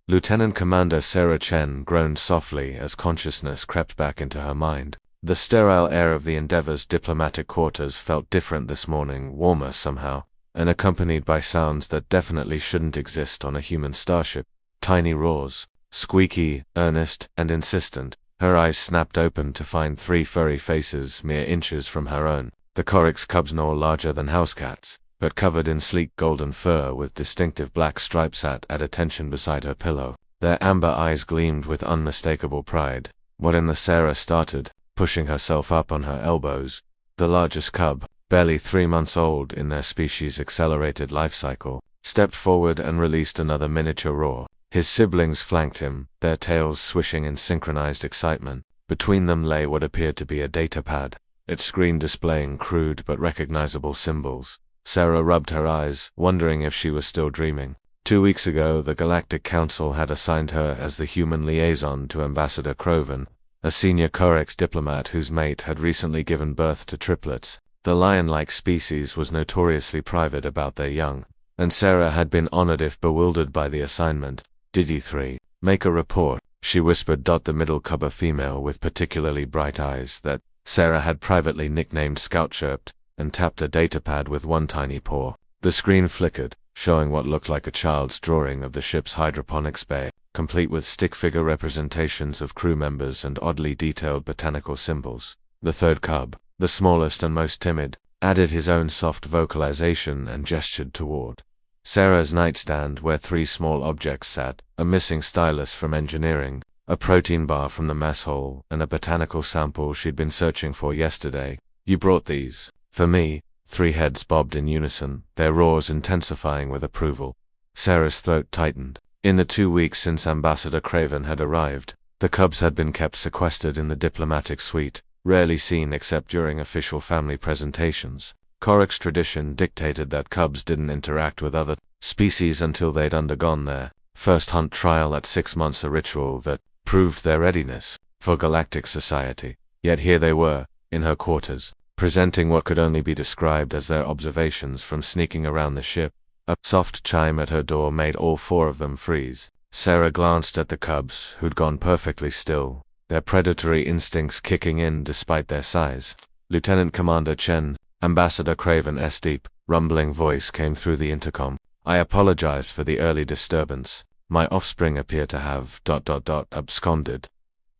Lieutenant Commander Sarah Chen groaned softly as consciousness crept back into her mind. The sterile air of the Endeavor's diplomatic quarters felt different this morning, warmer somehow, and accompanied by sounds that definitely shouldn't exist on a human starship. Tiny roars, squeaky, earnest, and insistent. Her eyes snapped open to find three furry faces mere inches from her own. The Orcs cubs no larger than house cats, but covered in sleek golden fur with distinctive black stripes at attention beside her pillow. Their amber eyes gleamed with unmistakable pride. What in the Sarah started, pushing herself up on her elbows. The largest cub, barely 3 months old in their species' accelerated life cycle, stepped forward and released another miniature roar. His siblings flanked him, their tails swishing in synchronized excitement. Between them lay what appeared to be a datapad, its screen displaying crude but recognizable symbols. Sarah rubbed her eyes, wondering if she was still dreaming. 2 weeks ago, the Galactic Council had assigned her as the human liaison to Ambassador Craven, a senior Corex diplomat whose mate had recently given birth to triplets. The lion-like species was notoriously private about their young, and Sarah had been honored if bewildered by the assignment. "Did you three make a report?" she whispered. The middle cub, a female with particularly bright eyes that Sarah had privately nicknamed Scout, chirped, and tapped a datapad with one tiny paw. The screen flickered, showing what looked like a child's drawing of the ship's hydroponics bay, complete with stick figure representations of crew members and oddly detailed botanical symbols. The third cub, the smallest and most timid, added his own soft vocalization and gestured toward Sarah's nightstand, where 3 small objects sat: a missing stylus from engineering, a protein bar from the mess hall, and a botanical sample she'd been searching for yesterday. "You brought these for me?" 3 heads bobbed in unison, their roars intensifying with approval. Sarah's throat tightened. In the 2 weeks since Ambassador Craven had arrived, the cubs had been kept sequestered in the diplomatic suite, rarely seen except during official family presentations. Corex tradition dictated that cubs didn't interact with other species until they'd undergone their first hunt trial at 6 months, a ritual that proved their readiness for galactic society. Yet here they were, in her quarters, presenting what could only be described as their observations from sneaking around the ship. A soft chime at her door made all 4 of them freeze. Sarah glanced at the cubs, who'd gone perfectly still, their predatory instincts kicking in despite their size. "Lieutenant Commander Chen," Ambassador Craven's deep, rumbling voice came through the intercom. "I apologize for the early disturbance. My offspring appear to have ... absconded."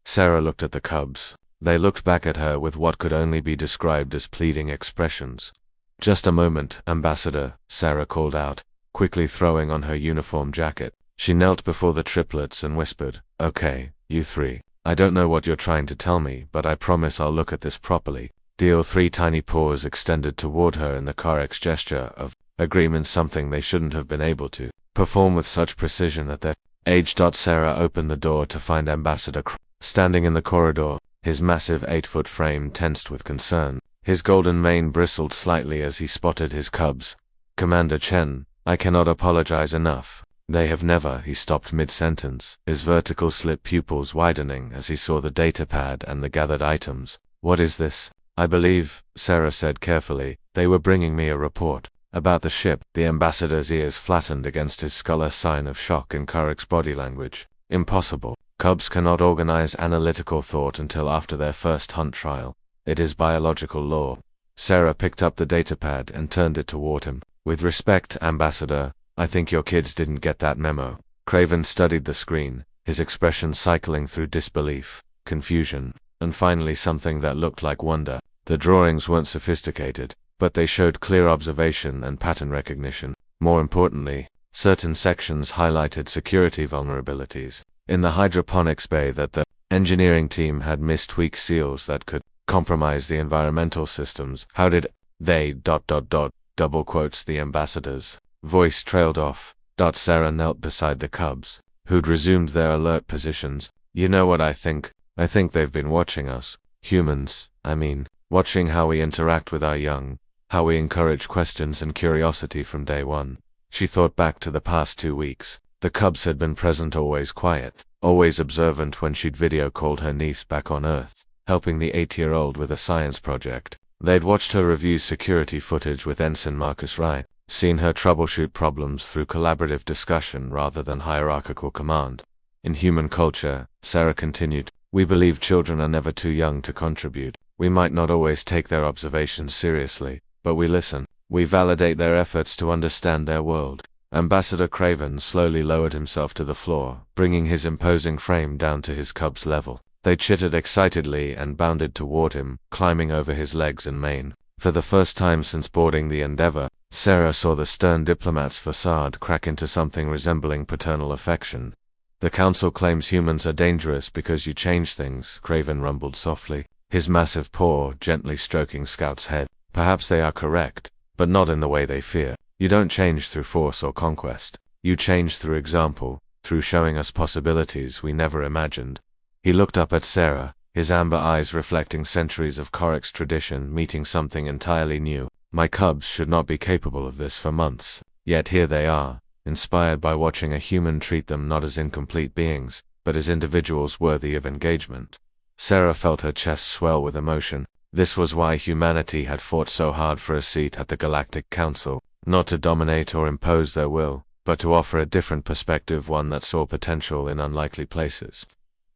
Sarah looked at the cubs. They looked back at her with what could only be described as pleading expressions. "Just a moment, Ambassador," Sarah called out, quickly throwing on her uniform jacket. She knelt before the triplets and whispered, "Okay, you 3. I don't know what you're trying to tell me, but I promise I'll look at this properly." Deal 3 tiny paws extended toward her in the Corex gesture of agreement, something they shouldn't have been able to perform with such precision at their age. Sarah opened the door to find Ambassador standing in the corridor, his massive 8-foot frame tensed with concern. His golden mane bristled slightly as he spotted his cubs. "Commander Chen, I cannot apologize enough. They have never..." He stopped mid-sentence, his vertical slit pupils widening as he saw the datapad and the gathered items. "What is this?" "I believe," Sarah said carefully, "they were bringing me a report about the ship." The ambassador's ears flattened against his skull, a sign of shock in Karek's body language. "Impossible. Cubs cannot organize analytical thought until after their first hunt trial. It is biological law." Sarah picked up the datapad and turned it toward him. "With respect, Ambassador, I think your kids didn't get that memo." Craven studied the screen, his expression cycling through disbelief, confusion, and finally something that looked like wonder. The drawings weren't sophisticated, but they showed clear observation and pattern recognition. More importantly, certain sections highlighted security vulnerabilities in the hydroponics bay that the engineering team had mistweaked seals that could compromise the environmental systems. "How did they... double quotes." The ambassador's voice trailed off. Sarah knelt beside the cubs, who'd resumed their alert positions. "You know what I think? I think they've been watching us. Humans, I mean. Watching how we interact with our young, how we encourage questions and curiosity from day one." She thought back to the past 2 weeks. The cubs had been present, always quiet, always observant when she'd video called her niece back on Earth, helping the 8-year-old with a science project. They'd watched her review security footage with Ensign Marcus Wright, seen her troubleshoot problems through collaborative discussion rather than hierarchical command. In human culture, Sarah continued, we believe children are never too young to contribute. We might not always take their observations seriously, but we listen. We validate their efforts to understand their world. Ambassador Craven slowly lowered himself to the floor, bringing his imposing frame down to his cub's level. They chittered excitedly and bounded toward him, climbing over his legs and mane. For the first time since boarding the Endeavour, Sarah saw the stern diplomat's facade crack into something resembling paternal affection. The Council claims humans are dangerous because you change things, Craven rumbled softly, his massive paw gently stroking Scout's head. Perhaps they are correct, but not in the way they fear. You don't change through force or conquest. You change through example, through showing us possibilities we never imagined. He looked up at Sarah, his amber eyes reflecting centuries of Orcs tradition meeting something entirely new. My cubs should not be capable of this for months, yet here they are, inspired by watching a human treat them not as incomplete beings, but as individuals worthy of engagement. Sarah felt her chest swell with emotion. This was why humanity had fought so hard for a seat at the Galactic Council, not to dominate or impose their will, but to offer a different perspective, one that saw potential in unlikely places.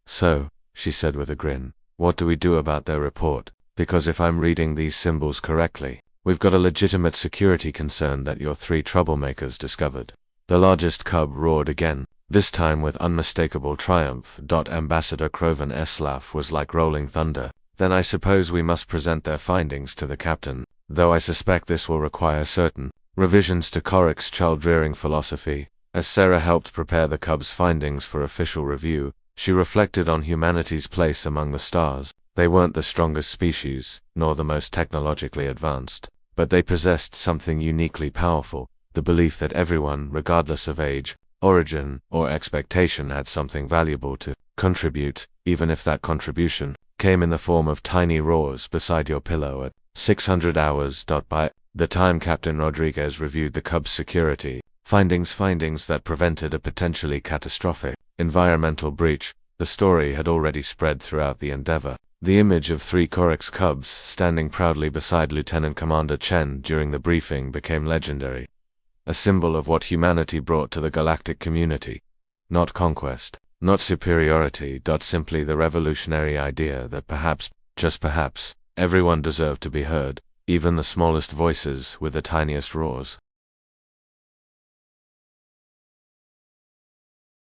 So, she said with a grin, what do we do about their report? Because if I'm reading these symbols correctly, we've got a legitimate security concern that your 3 troublemakers discovered. The largest cub roared again, this time with unmistakable triumph. Ambassador Craven's laugh was like rolling thunder. Then I suppose we must present their findings to the captain, though I suspect this will require certain revisions to Coric's child-rearing philosophy. As Sarah helped prepare the cub's findings for official review, she reflected on humanity's place among the stars. They weren't the strongest species, nor the most technologically advanced, but they possessed something uniquely powerful, the belief that everyone, regardless of age, origin, or expectation, had something valuable to contribute, even if that contribution came in the form of tiny roars beside your pillow at 600 hours. By the time Captain Rodriguez reviewed the cub's security findings that prevented a potentially catastrophic environmental breach, the story had already spread throughout the Endeavour. The image of 3 Corix cubs standing proudly beside Lieutenant Commander Chen during the briefing became legendary, a symbol of what humanity brought to the galactic community. Not conquest, not superiority, simply the revolutionary idea that perhaps, just perhaps, everyone deserved to be heard, even the smallest voices with the tiniest roars.